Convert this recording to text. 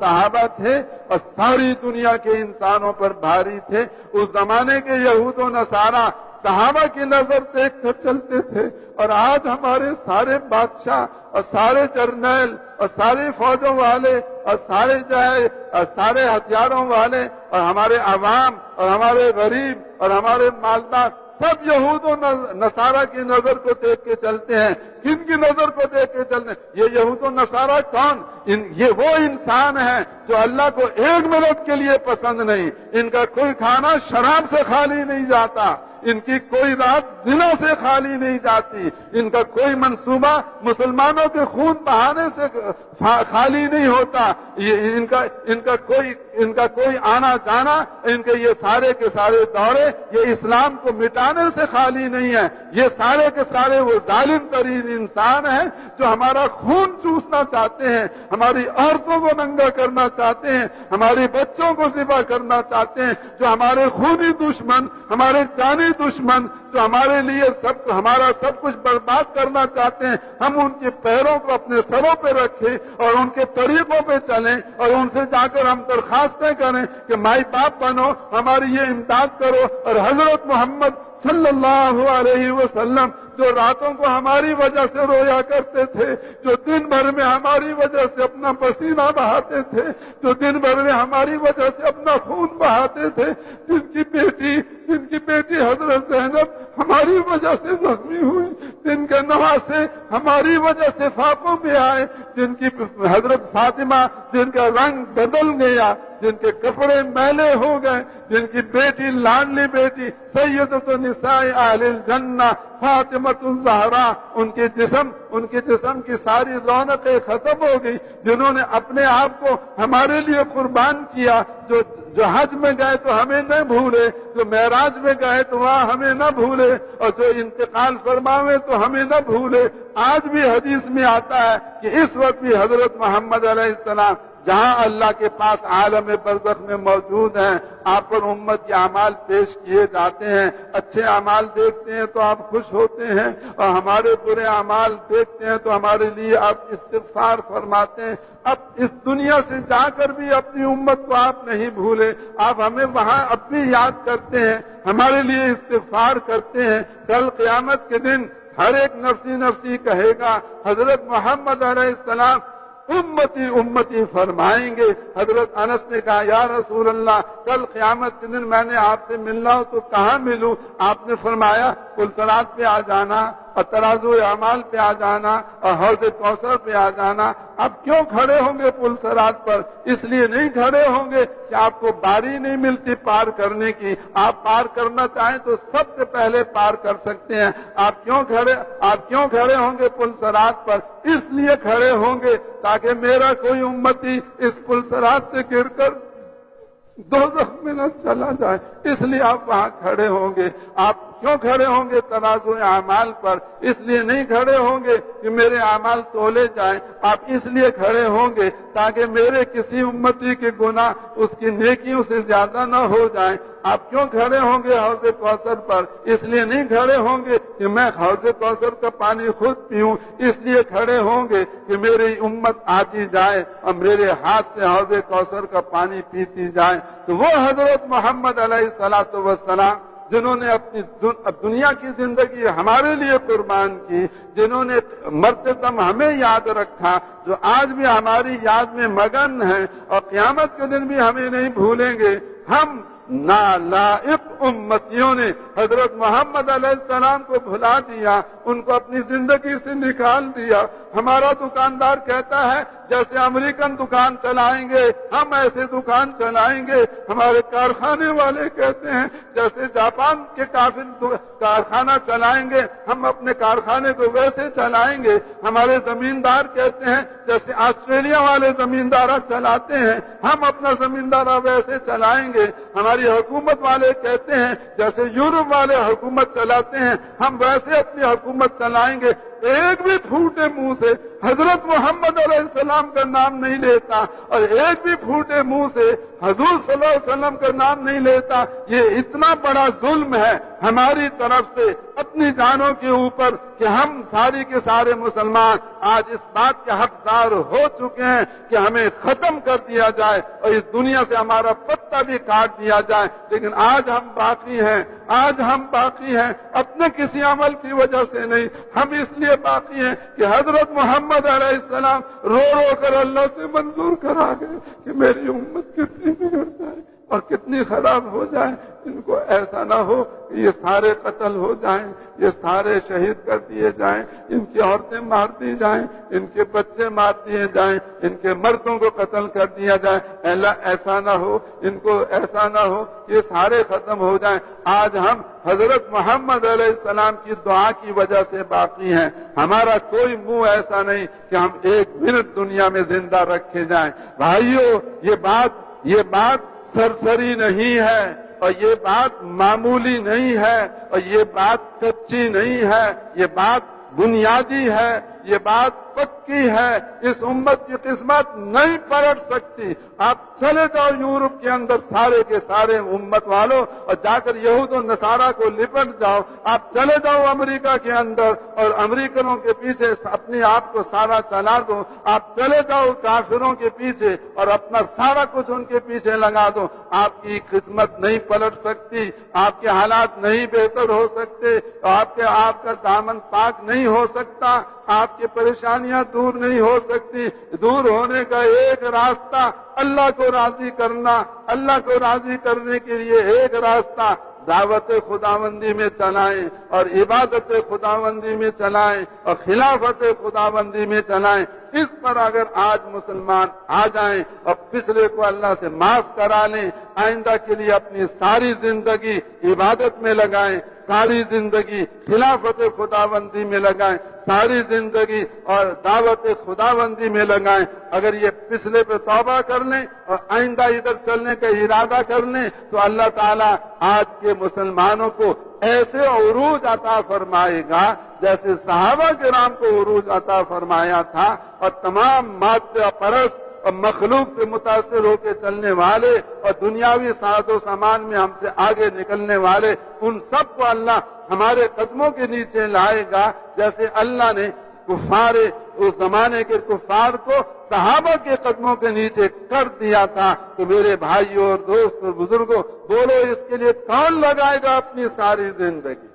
صحابہ تھے اور ساری دنیا کے انسانوں پر بھاری تھے۔ اس زمانے کے یہود و نصارہ صحابہ کی نظر دیکھ کر چلتے تھے، اور آج ہمارے سارے بادشاہ اور سارے جرنیل اور سارے فوجوں والے اور سارے ہتھیاروں والے اور ہمارے عوام اور ہمارے غریب اور ہمارے مالدار سب یہود و نصارہ کی نظر کو دیکھ کے چلتے ہیں۔ کن کی نظر کو دیکھ کے چلتے ہیں؟ یہ یہود و نصارہ کون؟ یہ وہ انسان ہیں جو اللہ کو 1 منٹ کے لیے پسند نہیں۔ ان کا کوئی کھانا شراب سے خالی نہیں جاتا، ان کی کوئی رات زنا سے خالی نہیں جاتی، ان کا کوئی منصوبہ مسلمانوں کے خون بہانے سے خالی نہیں ہوتا، ان کا کوئی آنا جانا، ان کے یہ سارے کے سارے دورے یہ اسلام کو مٹانے سے خالی نہیں ہے۔ یہ سارے کے سارے وہ ظالم ترین انسان ہیں جو ہمارا خون چوسنا چاہتے ہیں، ہماری عورتوں کو ننگا کرنا چاہتے ہیں، ہمارے بچوں کو ذبح کرنا چاہتے ہیں، جو ہمارے خونی دشمن، ہمارے جانی دشمن، جو ہمارے لیے ہمارا سب کچھ برباد کرنا چاہتے ہیں۔ ہم ان کے پیروں کو اپنے سروں پہ رکھیں اور ان کے طریقوں پہ چلیں اور ان سے جا کر ہم درخواستیں کریں کہ مائی باپ بنو، ہماری یہ امداد کرو۔ اور حضرت محمد صلی اللہ علیہ وسلم جو راتوں کو ہماری وجہ سے رویا کرتے تھے، جو دن بھر میں ہماری وجہ سے اپنا پسینہ بہاتے تھے، جو دن بھر میں ہماری وجہ سے اپنا خون بہاتے تھے، جن کی بیٹی حضرت زینب ہماری وجہ سے زخمی ہوئی، جن کے نواسے ہماری وجہ سے فاقوں میں آئے، جن کی حضرت فاطمہ جن کا رنگ بدل گیا، جن کے کپڑے میلے ہو گئے، جن کی بیٹی لاڈلی بیٹی سیدۃ نساء اہل الجنہ فاطمۃ الزہرا، ان کے جسم کی ساری رونقیں ختم ہو گئی، جنہوں نے اپنے آپ کو ہمارے لیے قربان کیا، جو حج میں گئے تو ہمیں نہ بھولے، جو معراج میں گئے تو وہاں ہمیں نہ بھولے، اور جو انتقال فرماوے تو ہمیں نہ بھولے۔ آج بھی حدیث میں آتا ہے کہ اس وقت بھی حضرت محمد علیہ السلام جہاں اللہ کے پاس عالم برزخ میں موجود ہیں، آپ پر امت کے اعمال پیش کیے جاتے ہیں۔ اچھے اعمال دیکھتے ہیں تو آپ خوش ہوتے ہیں، اور ہمارے برے اعمال دیکھتے ہیں تو ہمارے لیے آپ استغفار فرماتے ہیں۔ اب اس دنیا سے جا کر بھی اپنی امت کو آپ نہیں بھولے، آپ ہمیں وہاں اب بھی یاد کرتے ہیں، ہمارے لیے استغفار کرتے ہیں۔ کل قیامت کے دن ہر ایک نفسی نفسی کہے گا، حضرت محمد علیہ السلام امتی امتی فرمائیں گے۔ حضرت انس نے کہا یا رسول اللہ کل قیامت کے دن میں نے آپ سے ملنا ہو تو کہاں ملوں؟ آپ نے فرمایا پلسرات پہ آ جانا اور ترازو اعمال پہ آ جانا اور حوض کوثر پہ آ جانا۔ اب کیوں کھڑے ہوں گے پلسرات پر؟ اس لیے نہیں کھڑے ہوں گے کہ آپ کو باری نہیں ملتی پار کرنے کی، آپ پار کرنا چاہیں تو سب سے پہلے پار کر سکتے ہیں۔ آپ کیوں کھڑے ہوں گے پلسرات پر؟ اس لیے کھڑے ہوں گے تاکہ میرا کوئی امتی اس پلسرات سے گر کر دوزخ میں نہ چلا جائے، اس لیے آپ وہاں کھڑے ہوں گے۔ آپ کیوں کھڑے ہوں گے ترازو اعمال پر؟ اس لیے نہیں کھڑے ہوں گے کہ میرے اعمال تولے جائیں، آپ اس لیے کھڑے ہوں گے تاکہ میرے کسی امتی کے گناہ اس کی نیکیوں سے زیادہ نہ ہو جائیں۔ آپ کیوں کھڑے ہوں گے حوض کوثر پر؟ اس لیے نہیں کھڑے ہوں گے کہ میں حوض کوثر کا پانی خود پیوں، اس لیے کھڑے ہوں گے کہ میری امت آتی جائے اور میرے ہاتھ سے حوض کوثر کا پانی پیتی جائے۔ تو وہ حضرت محمد علیہ الصلوۃ والسلام جنہوں نے اپنی دنیا کی زندگی ہمارے لیے قربان کی، جنہوں نے مرتے دم ہمیں یاد رکھا، جو آج بھی ہماری یاد میں مگن ہیں اور قیامت کے دن بھی ہمیں نہیں بھولیں گے۔ ہم نالائق امتیوں نے حضرت محمد علیہ السلام کو بھلا دیا، ان کو اپنی زندگی سے نکال دیا۔ ہمارا دکاندار کہتا ہے جیسے امریکن دکان چلائیں گے ہم ایسے دکان چلائیں گے، ہمارے کارخانے والے کہتے ہیں جیسے جاپان کے کارخانہ چلائیں گے ہم اپنے کارخانے کو ویسے چلائیں گے، ہمارے زمیندار کہتے ہیں جیسے آسٹریلیا والے زمیندارہ چلاتے ہیں ہم اپنا زمیندارہ ویسے چلائیں گے، ہماری حکومت والے کہتے ہیں جیسے یورپ والے حکومت چلاتے ہیں ہم ویسے اپنی حکومت چلائیں گے۔ ایک بھی پھوٹے منہ سے حضرت محمد علیہ السلام کا نام نہیں لیتا اور ایک بھی پھوٹے منہ سے حضور صلی اللہ علیہ وسلم کا نام نہیں لیتا، یہ اتنا بڑا ظلم ہے ہماری طرف سے اپنی جانوں کے اوپر کہ ہم ساری کے سارے مسلمان آج اس بات کے حقدار ہو چکے ہیں کہ ہمیں ختم کر دیا جائے اور اس دنیا سے ہمارا پتہ بھی کاٹ دیا جائے، لیکن آج ہم باقی ہیں، آج ہم باقی ہیں اپنے کسی عمل کی وجہ سے نہیں، ہم اس لیے باقی ہیں کہ حضرت محمد علیہ السلام رو رو کر اللہ سے منظور کرا گئے کہ میری امت کتنی بگڑ جائے اور کتنی خراب ہو جائے، ان کو ایسا نہ ہو کہ یہ سارے قتل ہو جائیں، یہ سارے شہید کر دیے جائیں، ان کی عورتیں مار دی جائیں، ان کے بچے مار دیے جائیں، ان کے مردوں کو قتل کر دیا جائے، اللہ ایسا نہ ہو، ان کو ایسا نہ ہو، یہ سارے ختم ہو جائیں۔ آج ہم حضرت محمد علیہ السلام کی دعا کی وجہ سے باقی ہیں، ہمارا کوئی منہ ایسا نہیں کہ ہم ایک منٹ دنیا میں زندہ رکھے جائیں۔ بھائیو، یہ بات سرسری نہیں ہے اور یہ بات معمولی نہیں ہے اور یہ بات کچی نہیں ہے، یہ بات بنیادی ہے، یہ بات پکی ہے۔ اس امت کی قسمت نہیں پلٹ سکتی۔ آپ چلے جاؤ یورپ کے اندر سارے کے سارے امت والوں اور جا کر یہود و نصارہ کو لپٹ جاؤ، آپ چلے جاؤ امریکہ کے اندر اور امریکنوں کے پیچھے اپنے آپ کو سارا چلا دو، آپ چلے جاؤ کافروں کے پیچھے اور اپنا سارا کچھ ان کے پیچھے لگا دو، آپ کی قسمت نہیں پلٹ سکتی، آپ کے حالات نہیں بہتر ہو سکتے، آپ کا دامن پاک نہیں ہو سکتا، آپ کی پریشانیاں دور نہیں ہو سکتی۔ دور ہونے کا ایک راستہ اللہ کو راضی کرنا، اللہ کو راضی کرنے کے لیے ایک راستہ دعوت خداوندی میں چلائیں اور عبادت خداوندی میں چلائیں اور خلافت خداوندی میں چلائیں۔ اس پر اگر آج مسلمان آ جائیں اور پچھلے کو اللہ سے معاف کرا لیں، آئندہ کے لیے اپنی ساری زندگی عبادت میں لگائیں، ساری زندگی خلافت خداوندی میں لگائیں، ساری زندگی اور دعوت خداوندی میں لگائیں، اگر یہ پچھلے پہ توبہ کر لیں اور آئندہ ادھر چلنے کا ارادہ کر لیں تو اللہ تعالیٰ آج کے مسلمانوں کو ایسے عروج عطا فرمائے گا جیسے صحابہ کرام کو عروج عطا فرمایا تھا، اور تمام مادہ پرست اور مخلوق سے متاثر ہو کے چلنے والے اور دنیاوی ساز و سامان میں ہم سے آگے نکلنے والے، ان سب کو اللہ ہمارے قدموں کے نیچے لائے گا، جیسے اللہ نے کفار اس زمانے کے کفار کو صحابہ کے قدموں کے نیچے کر دیا تھا۔ تو میرے بھائیوں اور دوست اور بزرگوں، بولو اس کے لیے کون لگائے گا اپنی ساری زندگی؟